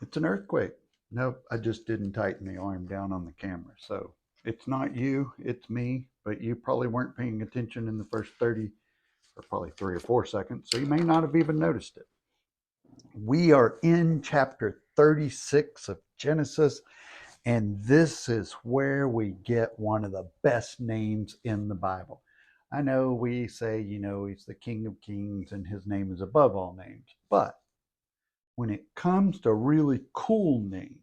It's an earthquake. Nope, I just didn't tighten the arm down on the camera. So it's not you, it's me, but you probably weren't paying attention in the first 30 or probably 3 or 4 seconds, so you may not have even noticed it. We are in chapter 36 of Genesis, and this is where we get one of the best names in the Bible. I know we say, he's the King of Kings and his name is above all names, but when it comes to really cool names,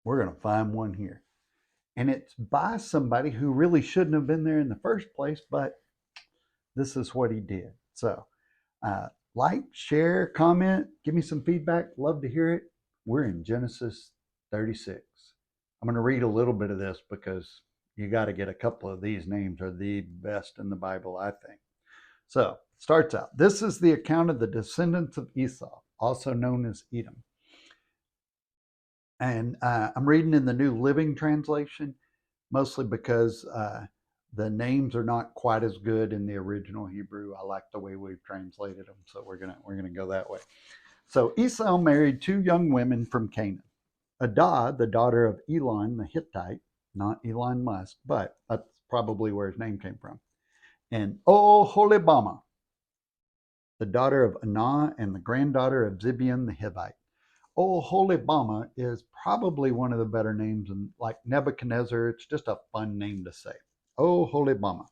we're going to find one here. And it's by somebody who really shouldn't have been there in the first place, but this is what he did. So, like, share, comment, give me some feedback. Love to hear it. We're in Genesis 36. I'm going to read a little bit of this because you got to get a couple of these names are the best in the Bible, I think. So, it starts out. This is the account of the descendants of Esau, also known as Edom. And I'm reading in the New Living Translation, mostly because the names are not quite as good in the original Hebrew. I like the way we've translated them, so we're gonna go that way. So Esau married two young women from Canaan. Adah, the daughter of Elon the Hittite, not Elon Musk, but that's probably where his name came from, and Oholibamah, the daughter of Anah and the granddaughter of Zibeon the Hivite. Oholibamah is probably one of the better names, and like Nebuchadnezzar, it's just a fun name to say. Oholibamah.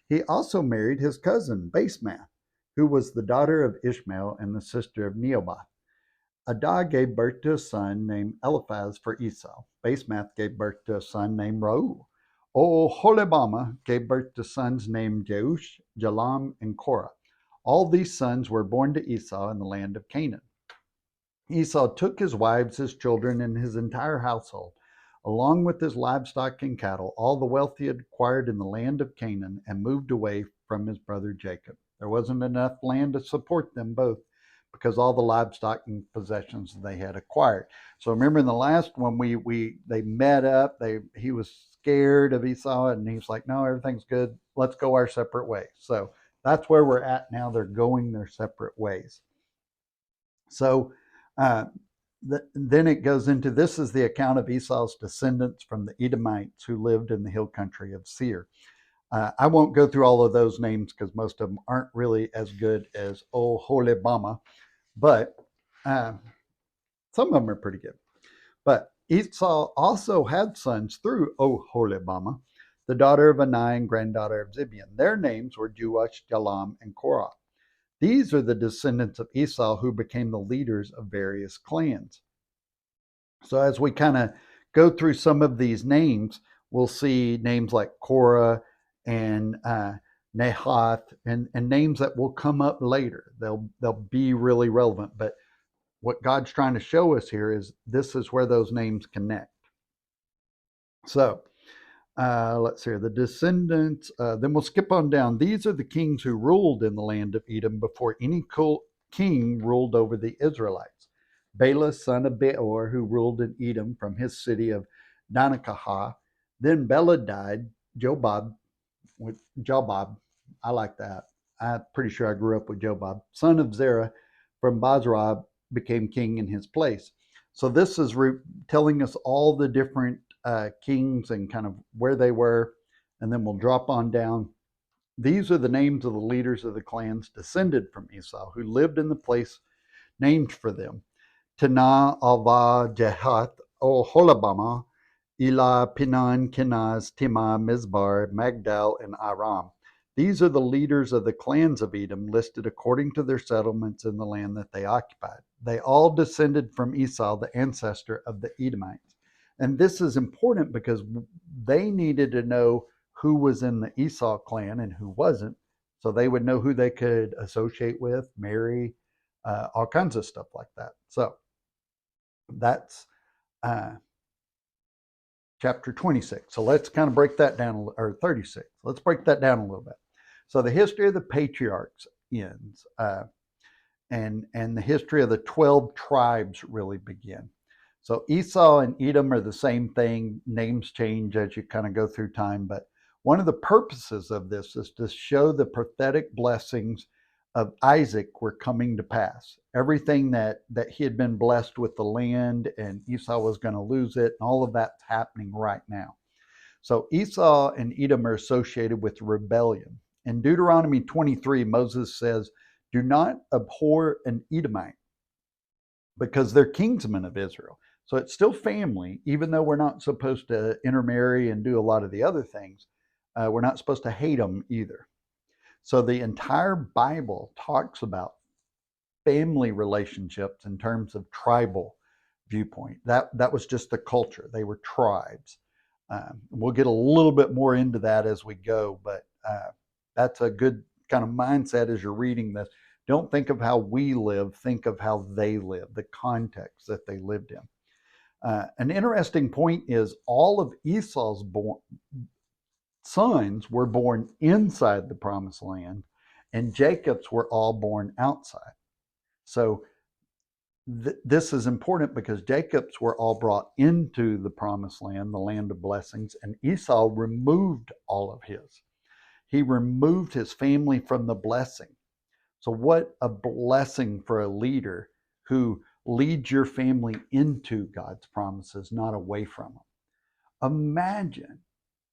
He also married his cousin Basemath, who was the daughter of Ishmael and the sister of Neobath. Adah gave birth to a son named Eliphaz for Esau. Basemath gave birth to a son named Reuel. Oholibamah gave birth to sons named Jeush, Jalam, and Korah. All these sons were born to Esau in the land of Canaan. Esau took his wives, his children, and his entire household, along with his livestock and cattle, all the wealth he had acquired in the land of Canaan, and moved away from his brother Jacob. There wasn't enough land to support them both because all the livestock and possessions they had acquired. So remember in the last one they met up, he was scared of Esau and he was like, no, everything's good. Let's go our separate ways. So that's where we're at now. They're going their separate ways. So uh, then it goes into this is the account of Esau's descendants from the Edomites who lived in the hill country of Seir. I won't go through all of those names because most of them aren't really as good as Oholibamah, but uh, some of them are pretty good. But Esau also had sons through Oholibamah, the daughter of Anai and granddaughter of Zibeon. Their names were Jeush, Jalam, and Korah. These are the descendants of Esau who became the leaders of various clans. So as we kind of go through some of these names, we'll see names like Korah and Nahath and names that will come up later. They'll be really relevant. But what God's trying to show us here is this is where those names connect. So let's see, the descendants, then we'll skip on down. These are the kings who ruled in the land of Edom before any king ruled over the Israelites. Bela, son of Beor, who ruled in Edom from his city of Danakahah. Then Bela died. Jobab, I like that. I'm pretty sure I grew up with Jobab, son of Zerah from Basra, became king in his place. So this is telling us all the different kings and kind of where they were, and then we'll drop on down. These are the names of the leaders of the clans descended from Esau who lived in the place named for them: Tanah, Alva, Jehath, Oholibamah, Elah, Pinan, Kenaz, Timah, Mizbar, Magdal, and Aram. These are the leaders of the clans of Edom listed according to their settlements in the land that they occupied. They all descended from Esau, the ancestor of the Edomites. And this is important because they needed to know who was in the Esau clan and who wasn't, so they would know who they could associate with, marry, all kinds of stuff like that. So that's chapter 26. So let's kind of break that down, or 36. Let's break that down a little bit. So the history of the patriarchs ends, and the history of the 12 tribes really begin. So Esau and Edom are the same thing. Names change as you kind of go through time, but one of the purposes of this is to show the prophetic blessings of Isaac were coming to pass. Everything that he had been blessed with the land and Esau was going to lose it, and all of that's happening right now. So Esau and Edom are associated with rebellion. In Deuteronomy 23, Moses says, "Do not abhor an Edomite because they're kinsmen of Israel." So it's still family, even though we're not supposed to intermarry and do a lot of the other things. We're not supposed to hate them either. So the entire Bible talks about family relationships in terms of tribal viewpoint. That was just the culture. They were tribes. We'll get a little bit more into that as we go, but that's a good kind of mindset as you're reading this. Don't think of how we live, think of how they live, the context that they lived in. An interesting point is all of Esau's sons were born inside the promised land, and Jacob's were all born outside. So this is important because Jacob's were all brought into the promised land, the land of blessings, and Esau removed all of his. He removed his family from the blessing. So what a blessing for a leader who leads your family into God's promises, not away from them. Imagine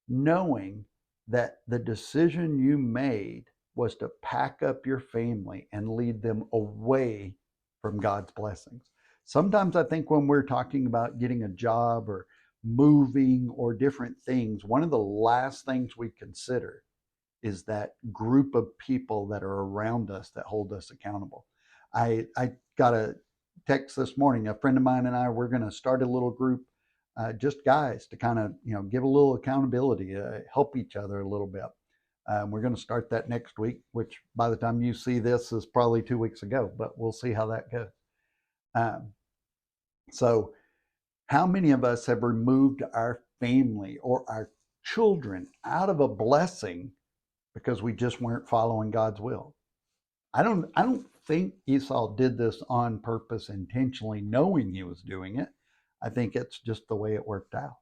knowing that the decision you made was to pack up your family and lead them away from God's blessings. Sometimes I think when we're talking about getting a job or moving or different things, one of the last things we consider is that group of people that are around us that hold us accountable. I got a text this morning. A friend of mine and I, we're going to start a little group, just guys to kind of give a little accountability, help each other a little bit. We're going to start that next week, which by the time you see this is probably 2 weeks ago, but we'll see how that goes. So how many of us have removed our family or our children out of a blessing because we just weren't following God's will? I don't think Esau did this on purpose, intentionally knowing he was doing it. I think it's just the way it worked out.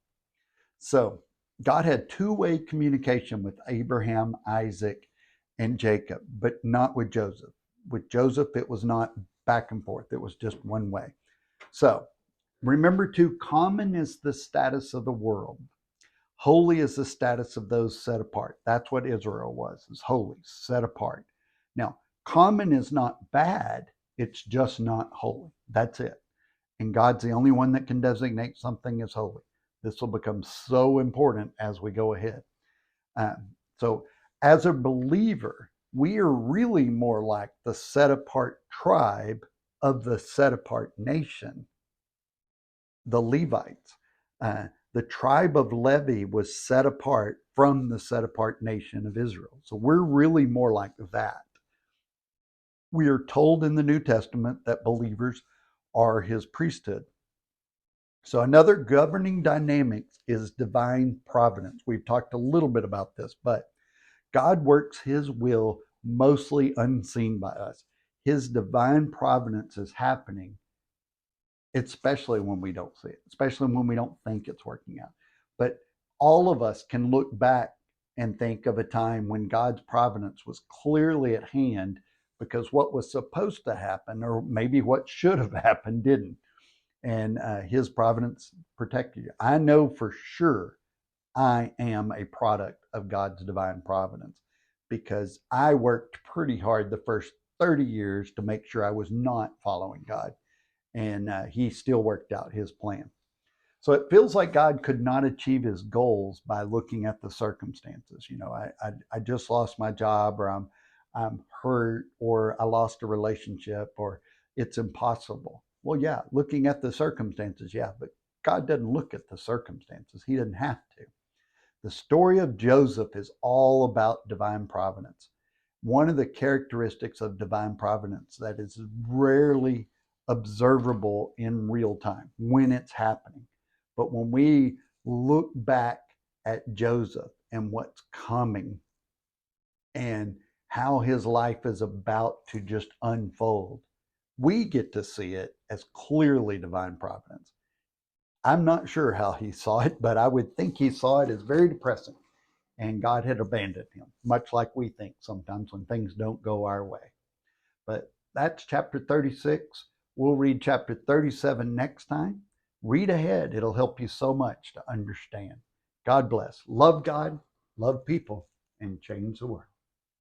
So God had two-way communication with Abraham, Isaac, and Jacob, but not with Joseph. With Joseph, it was not back and forth. It was just one way. So remember too, common is the status of the world. Holy is the status of those set apart. That's what Israel was, is holy, set apart. Now, common is not bad. It's just not holy. That's it. And God's the only one that can designate something as holy. This will become so important as we go ahead. So as a believer, we are really more like the set apart tribe of the set apart nation, the Levites. The tribe of Levi was set apart from the set apart nation of Israel. So we're really more like that. We are told in the New Testament that believers are his priesthood. So another governing dynamic is divine providence. We've talked a little bit about this, but God works his will mostly unseen by us. His divine providence is happening, especially when we don't see it, especially when we don't think it's working out. But all of us can look back and think of a time when God's providence was clearly at hand because what was supposed to happen, or maybe what should have happened, didn't. And his providence protected you. I know for sure I am a product of God's divine providence because I worked pretty hard the first 30 years to make sure I was not following God. And he still worked out his plan. So it feels like God could not achieve his goals by looking at the circumstances. I just lost my job, or I'm hurt, or I lost a relationship, or it's impossible. Well, yeah, looking at the circumstances, yeah, but God doesn't look at the circumstances. He didn't have to. The story of Joseph is all about divine providence. One of the characteristics of divine providence that is rarely observable in real time when it's happening. But when we look back at Joseph and what's coming and how his life is about to just unfold, we get to see it as clearly divine providence. I'm not sure how he saw it, but I would think he saw it as very depressing, and God had abandoned him, much like we think sometimes when things don't go our way. But that's chapter 36. We'll read chapter 37 next time. Read ahead. It'll help you so much to understand. God bless. Love God, love people, and change the world.